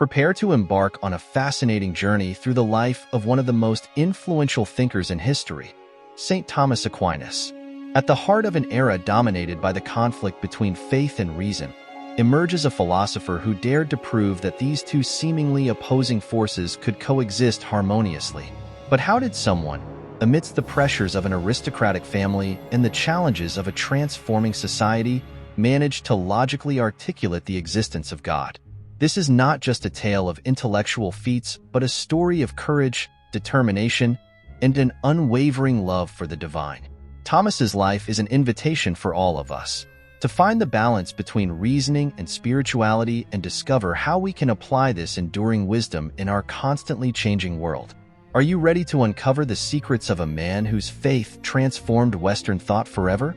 Prepare to embark on a fascinating journey through the life of one of the most influential thinkers in history, St. Thomas Aquinas. At the heart of an era dominated by the conflict between faith and reason, emerges a philosopher who dared to prove that these two seemingly opposing forces could coexist harmoniously. But how did someone, amidst the pressures of an aristocratic family and the challenges of a transforming society, manage to logically articulate the existence of God? This is not just a tale of intellectual feats, but a story of courage, determination, and an unwavering love for the divine. Thomas's life is an invitation for all of us to find the balance between reasoning and spirituality and discover how we can apply this enduring wisdom in our constantly changing world. Are you ready to uncover the secrets of a man whose faith transformed Western thought forever?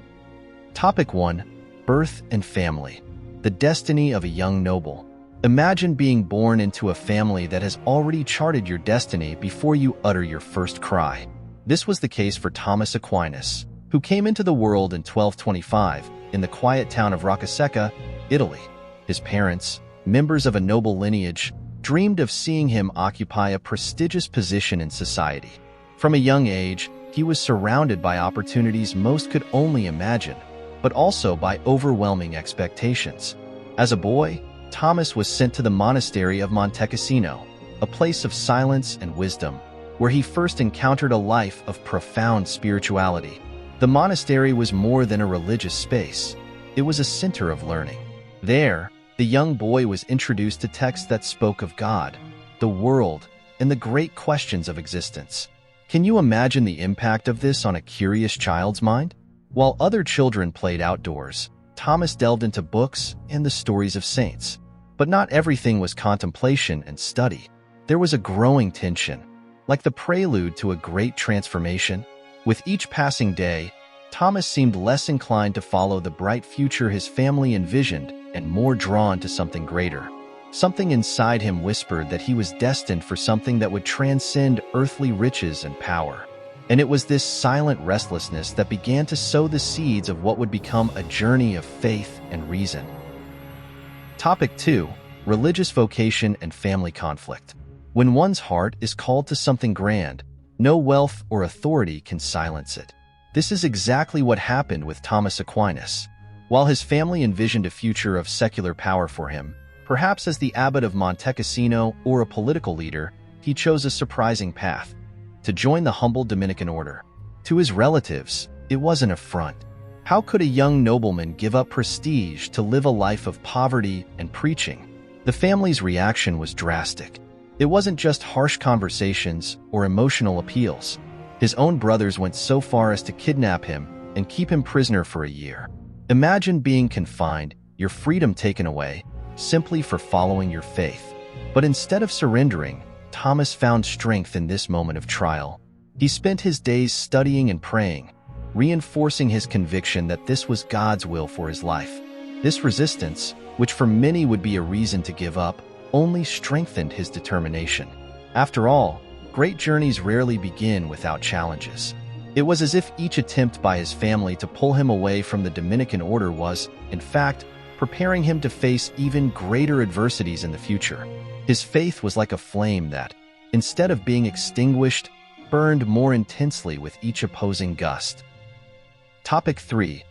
Topic 1. Birth and family. The destiny of a young noble. Imagine being born into a family that has already charted your destiny before you utter your first cry. This was the case for Thomas Aquinas, who came into the world in 1225 in the quiet town of Roccasecca, Italy. His parents, members of a noble lineage, dreamed of seeing him occupy a prestigious position in society. From a young age, he was surrounded by opportunities most could only imagine, but also by overwhelming expectations. As a boy, Thomas was sent to the monastery of Monte Cassino, a place of silence and wisdom, where he first encountered a life of profound spirituality. The monastery was more than a religious space. It was a center of learning. There, the young boy was introduced to texts that spoke of God, the world, and the great questions of existence. Can you imagine the impact of this on a curious child's mind? While other children played outdoors, Thomas delved into books and the stories of saints. But not everything was contemplation and study. There was a growing tension, like the prelude to a great transformation. With each passing day, Thomas seemed less inclined to follow the bright future his family envisioned and more drawn to something greater. Something inside him whispered that he was destined for something that would transcend earthly riches and power. And it was this silent restlessness that began to sow the seeds of what would become a journey of faith and reason. Topic 2. Religious vocation and family conflict. When one's heart is called to something grand, no wealth or authority can silence it. This is exactly what happened with Thomas Aquinas. While his family envisioned a future of secular power for him, perhaps as the abbot of Monte Cassino or a political leader, he chose a surprising path: to join the humble Dominican order. To his relatives, it was an affront. How could a young nobleman give up prestige to live a life of poverty and preaching? The family's reaction was drastic. It wasn't just harsh conversations or emotional appeals. His own brothers went so far as to kidnap him and keep him prisoner for a year. Imagine being confined, your freedom taken away, simply for following your faith. But instead of surrendering, Thomas found strength in this moment of trial. He spent his days studying and praying, reinforcing his conviction that this was God's will for his life. This resistance, which for many would be a reason to give up, only strengthened his determination. After all, great journeys rarely begin without challenges. It was as if each attempt by his family to pull him away from the Dominican order was, in fact, preparing him to face even greater adversities in the future. His faith was like a flame that, instead of being extinguished, burned more intensely with each opposing gust. Topic 3.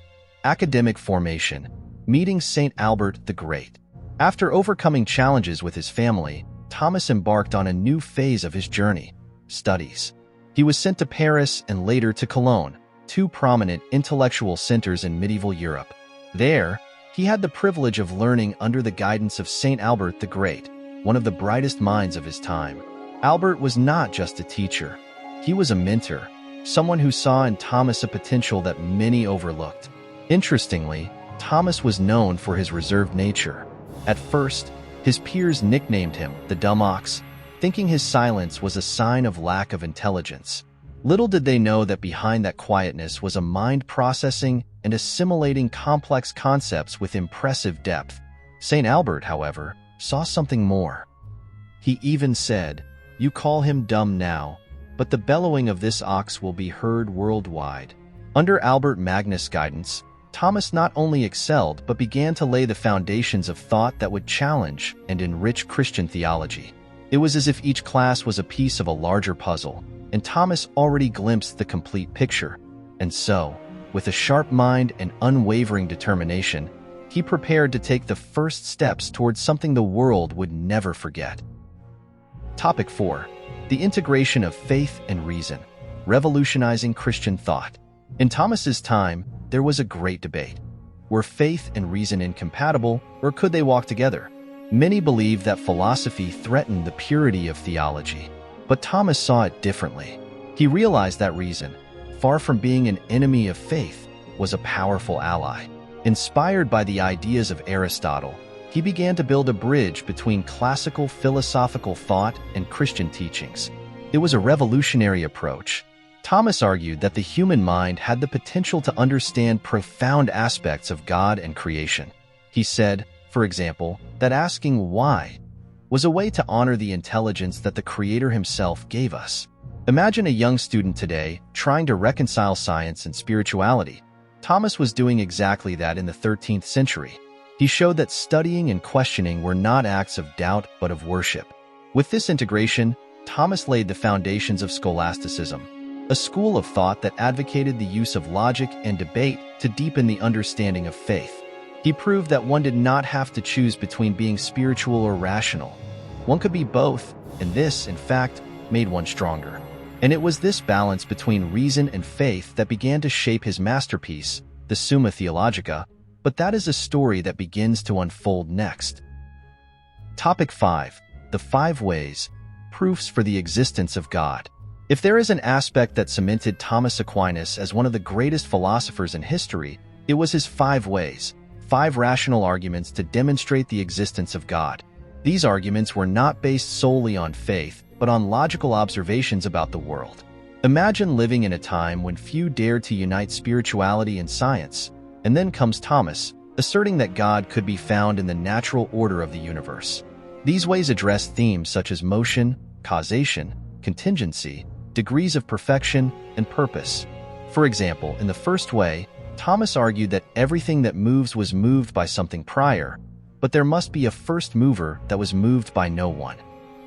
Academic formation. Meeting St. Albert the Great. After overcoming challenges with his family, Thomas embarked on a new phase of his journey: studies. He was sent to Paris and later to Cologne, two prominent intellectual centers in medieval Europe. There, he had the privilege of learning under the guidance of St. Albert the Great, one of the brightest minds of his time. Albert was not just a teacher. He was a mentor, someone who saw in Thomas a potential that many overlooked. Interestingly, Thomas was known for his reserved nature. At first, his peers nicknamed him the dumb ox, thinking his silence was a sign of lack of intelligence. Little did they know that behind that quietness was a mind processing and assimilating complex concepts with impressive depth. St. Albert, however, saw something more. He even said, "You call him dumb now, but the bellowing of this ox will be heard worldwide." Under Albert Magnus' guidance, Thomas not only excelled but began to lay the foundations of thought that would challenge and enrich Christian theology. It was as if each class was a piece of a larger puzzle, and Thomas already glimpsed the complete picture. And so, with a sharp mind and unwavering determination, he prepared to take the first steps towards something the world would never forget. Topic 4. The integration of faith and reason, revolutionizing Christian thought. In Thomas's time, there was a great debate. Were faith and reason incompatible, or could they walk together? Many believed that philosophy threatened the purity of theology, but Thomas saw it differently. He realized that reason, far from being an enemy of faith, was a powerful ally. Inspired by the ideas of Aristotle, he began to build a bridge between classical philosophical thought and Christian teachings. It was a revolutionary approach. Thomas argued that the human mind had the potential to understand profound aspects of God and creation. He said, for example, that asking why was a way to honor the intelligence that the Creator himself gave us. Imagine a young student today trying to reconcile science and spirituality. Thomas was doing exactly that in the 13th century. He showed that studying and questioning were not acts of doubt but of worship. With this integration, Thomas laid the foundations of scholasticism, a school of thought that advocated the use of logic and debate to deepen the understanding of faith. He proved that one did not have to choose between being spiritual or rational. One could be both, and this, in fact, made one stronger. And it was this balance between reason and faith that began to shape his masterpiece, the Summa Theologica, but that is a story that begins to unfold next. Topic 5. The 5 ways, proofs for the existence of God. If there is an aspect that cemented Thomas Aquinas as one of the greatest philosophers in history, it was his 5 ways, 5 rational arguments to demonstrate the existence of God. These arguments were not based solely on faith, but on logical observations about the world. Imagine living in a time when few dared to unite spirituality and science, and then comes Thomas, asserting that God could be found in the natural order of the universe. These ways address themes such as motion, causation, contingency, degrees of perfection, and purpose. For example, in the first way, Thomas argued that everything that moves was moved by something prior, but there must be a first mover that was moved by no one,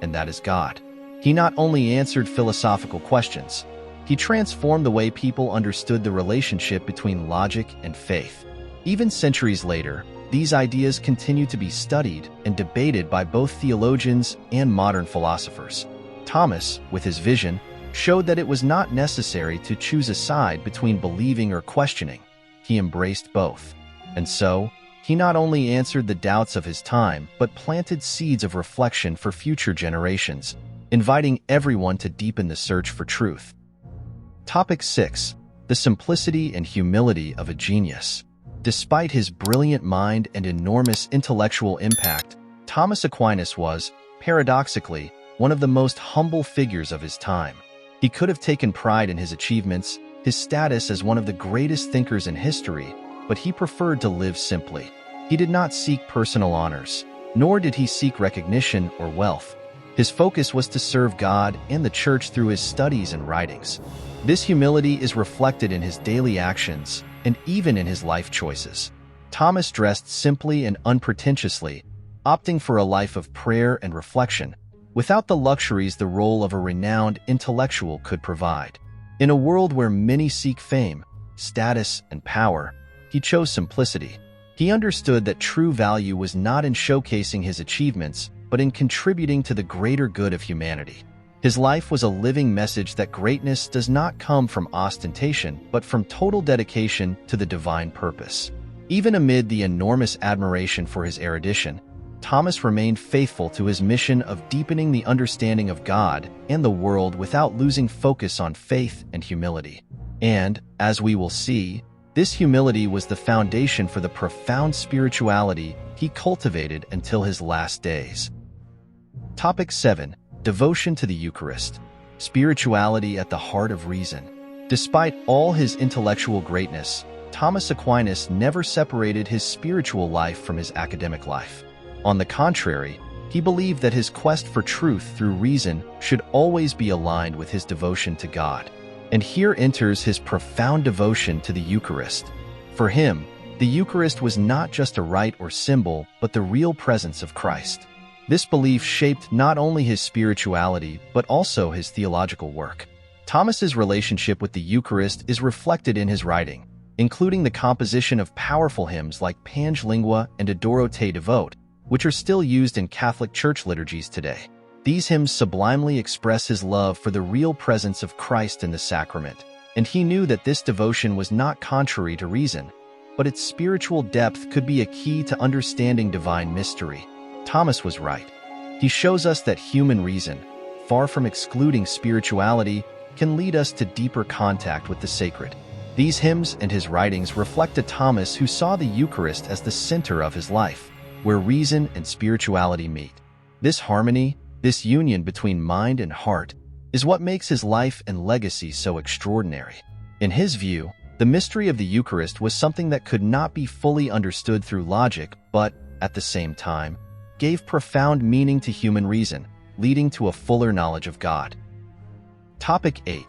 and that is God. He not only answered philosophical questions, he transformed the way people understood the relationship between logic and faith. Even centuries later, these ideas continue to be studied and debated by both theologians and modern philosophers. Thomas, with his vision, showed that it was not necessary to choose a side between believing or questioning. He embraced both. And so, he not only answered the doubts of his time, but planted seeds of reflection for future generations, inviting everyone to deepen the search for truth. Topic 6. The simplicity and humility of a genius. Despite his brilliant mind and enormous intellectual impact, Thomas Aquinas was, paradoxically, one of the most humble figures of his time. He could have taken pride in his achievements, his status as one of the greatest thinkers in history, but he preferred to live simply. He did not seek personal honors, nor did he seek recognition or wealth. His focus was to serve God and the Church through his studies and writings. This humility is reflected in his daily actions and even in his life choices. Thomas dressed simply and unpretentiously, opting for a life of prayer and reflection, without the luxuries the role of a renowned intellectual could provide. In a world where many seek fame, status, and power, he chose simplicity. He understood that true value was not in showcasing his achievements, but in contributing to the greater good of humanity. His life was a living message that greatness does not come from ostentation, but from total dedication to the divine purpose. Even amid the enormous admiration for his erudition, Thomas remained faithful to his mission of deepening the understanding of God and the world without losing focus on faith and humility. And, as we will see, this humility was the foundation for the profound spirituality he cultivated until his last days. Topic 7. Devotion to the Eucharist. Spirituality at the heart of reason. Despite all his intellectual greatness, Thomas Aquinas never separated his spiritual life from his academic life. On the contrary, he believed that his quest for truth through reason should always be aligned with his devotion to God. And here enters his profound devotion to the Eucharist. For him, The Eucharist was not just a rite or symbol, but the real presence of Christ. This belief shaped not only his spirituality, but also his theological work. Thomas's relationship with the Eucharist is reflected in his writing, including the composition of powerful hymns like Pange Lingua and Adoro Te Devote, which are still used in Catholic Church liturgies today. These hymns sublimely express his love for the real presence of Christ in the sacrament, and he knew that this devotion was not contrary to reason, but its spiritual depth could be a key to understanding divine mystery. Thomas was right. He shows us that human reason, far from excluding spirituality, can lead us to deeper contact with the sacred. These hymns and his writings reflect a Thomas who saw the Eucharist as the center of his life, where reason and spirituality meet. This harmony, this union between mind and heart, is what makes his life and legacy so extraordinary. In his view, the mystery of the Eucharist was something that could not be fully understood through logic, but, at the same time, gave profound meaning to human reason, leading to a fuller knowledge of God. Topic 8.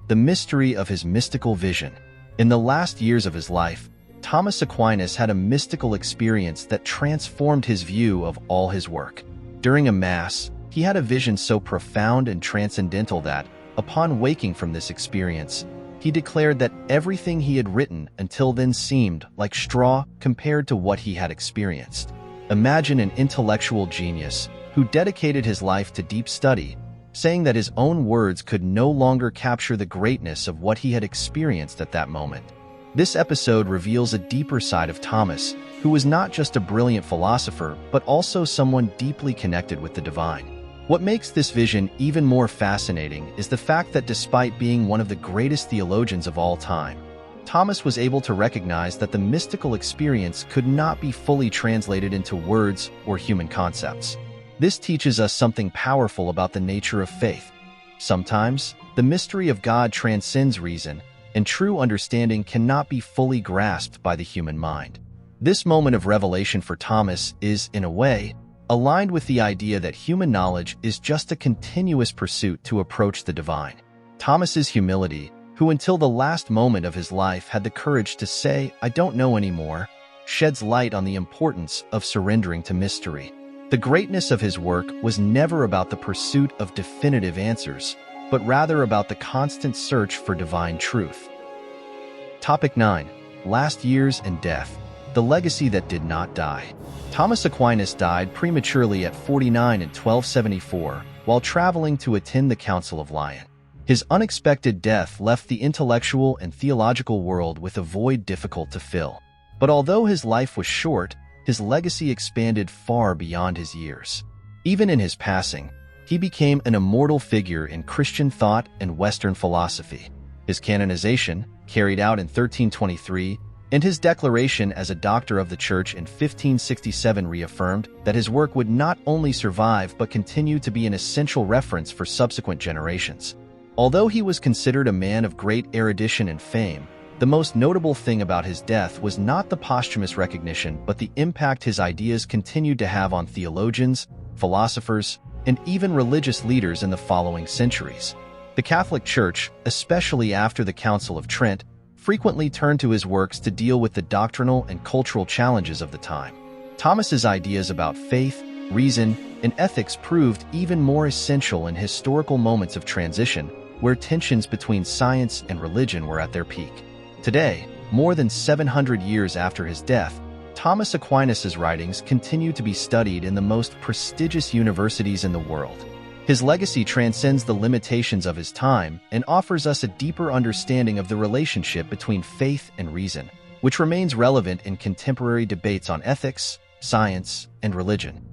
The mystery of his mystical vision. In the last years of his life, Thomas Aquinas had a mystical experience that transformed his view of all his work. During a Mass, he had a vision so profound and transcendental that, upon waking from this experience, he declared that everything he had written until then seemed like straw compared to what he had experienced. Imagine an intellectual genius who dedicated his life to deep study, saying that his own words could no longer capture the greatness of what he had experienced at that moment. This episode reveals a deeper side of Thomas, who was not just a brilliant philosopher, but also someone deeply connected with the divine. What makes this vision even more fascinating is the fact that despite being one of the greatest theologians of all time, Thomas was able to recognize that the mystical experience could not be fully translated into words or human concepts. This teaches us something powerful about the nature of faith. Sometimes, the mystery of God transcends reason, and true understanding cannot be fully grasped by the human mind. This moment of revelation for Thomas is, in a way, aligned with the idea that human knowledge is just a continuous pursuit to approach the divine. Thomas's humility, who until the last moment of his life had the courage to say, "I don't know anymore," sheds light on the importance of surrendering to mystery. The greatness of his work was never about the pursuit of definitive answers, but rather about the constant search for divine truth. Topic 9. Last years and death. The legacy that did not die. Thomas Aquinas died prematurely at 49 in 1274, while traveling to attend the Council of Lyon. His unexpected death left the intellectual and theological world with a void difficult to fill. But although his life was short, his legacy expanded far beyond his years. Even in his passing, he became an immortal figure in Christian thought and Western philosophy. His canonization, carried out in 1323, and his declaration as a doctor of the Church in 1567 reaffirmed that his work would not only survive but continue to be an essential reference for subsequent generations. Although he was considered a man of great erudition and fame, the most notable thing about his death was not the posthumous recognition but the impact his ideas continued to have on theologians, philosophers, and even religious leaders in the following centuries. The Catholic Church, especially after the Council of Trent, frequently turned to his works to deal with the doctrinal and cultural challenges of the time. Thomas's ideas about faith, reason, and ethics proved even more essential in historical moments of transition, where tensions between science and religion were at their peak. Today, more than 700 years after his death, Thomas Aquinas' writings continue to be studied in the most prestigious universities in the world. His legacy transcends the limitations of his time and offers us a deeper understanding of the relationship between faith and reason, which remains relevant in contemporary debates on ethics, science, and religion.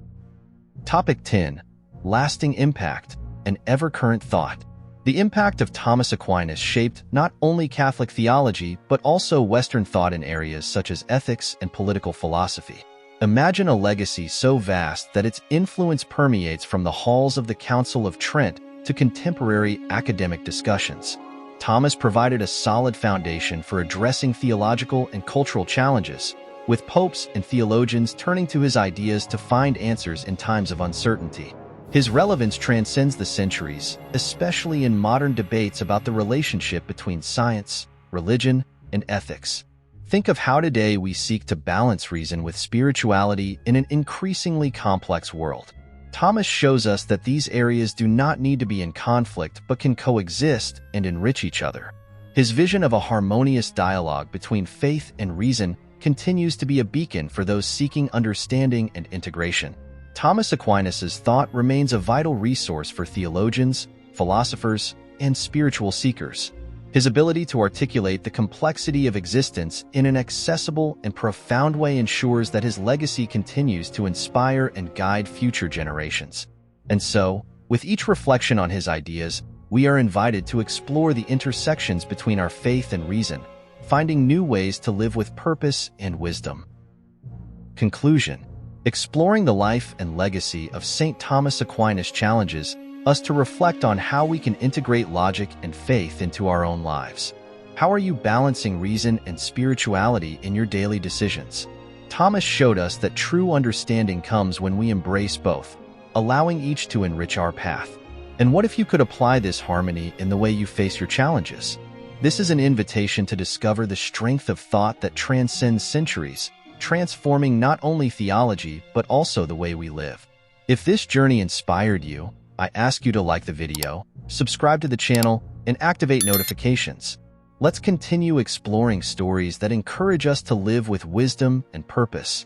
Topic 10. Lasting impact, an ever-current thought. The impact of Thomas Aquinas shaped not only Catholic theology but also Western thought in areas such as ethics and political philosophy. Imagine a legacy so vast that its influence permeates from the halls of the Council of Trent to contemporary academic discussions. Thomas provided a solid foundation for addressing theological and cultural challenges, with popes and theologians turning to his ideas to find answers in times of uncertainty. His relevance transcends the centuries, especially in modern debates about the relationship between science, religion, and ethics. Think of how today we seek to balance reason with spirituality in an increasingly complex world. Thomas shows us that these areas do not need to be in conflict but can coexist and enrich each other. His vision of a harmonious dialogue between faith and reason continues to be a beacon for those seeking understanding and integration. Thomas Aquinas' thought remains a vital resource for theologians, philosophers, and spiritual seekers. His ability to articulate the complexity of existence in an accessible and profound way ensures that his legacy continues to inspire and guide future generations. And so, with each reflection on his ideas, we are invited to explore the intersections between our faith and reason, finding new ways to live with purpose and wisdom. Conclusion: exploring the life and legacy of St. Thomas Aquinas challenges us to reflect on how we can integrate logic and faith into our own lives. How are you balancing reason and spirituality in your daily decisions? Thomas showed us that true understanding comes when we embrace both, allowing each to enrich our path. And what if you could apply this harmony in the way you face your challenges? This is an invitation to discover the strength of thought that transcends centuries, transforming not only theology but also the way we live. If this journey inspired you, I ask you to like the video, subscribe to the channel, and activate notifications. Let's continue exploring stories that encourage us to live with wisdom and purpose.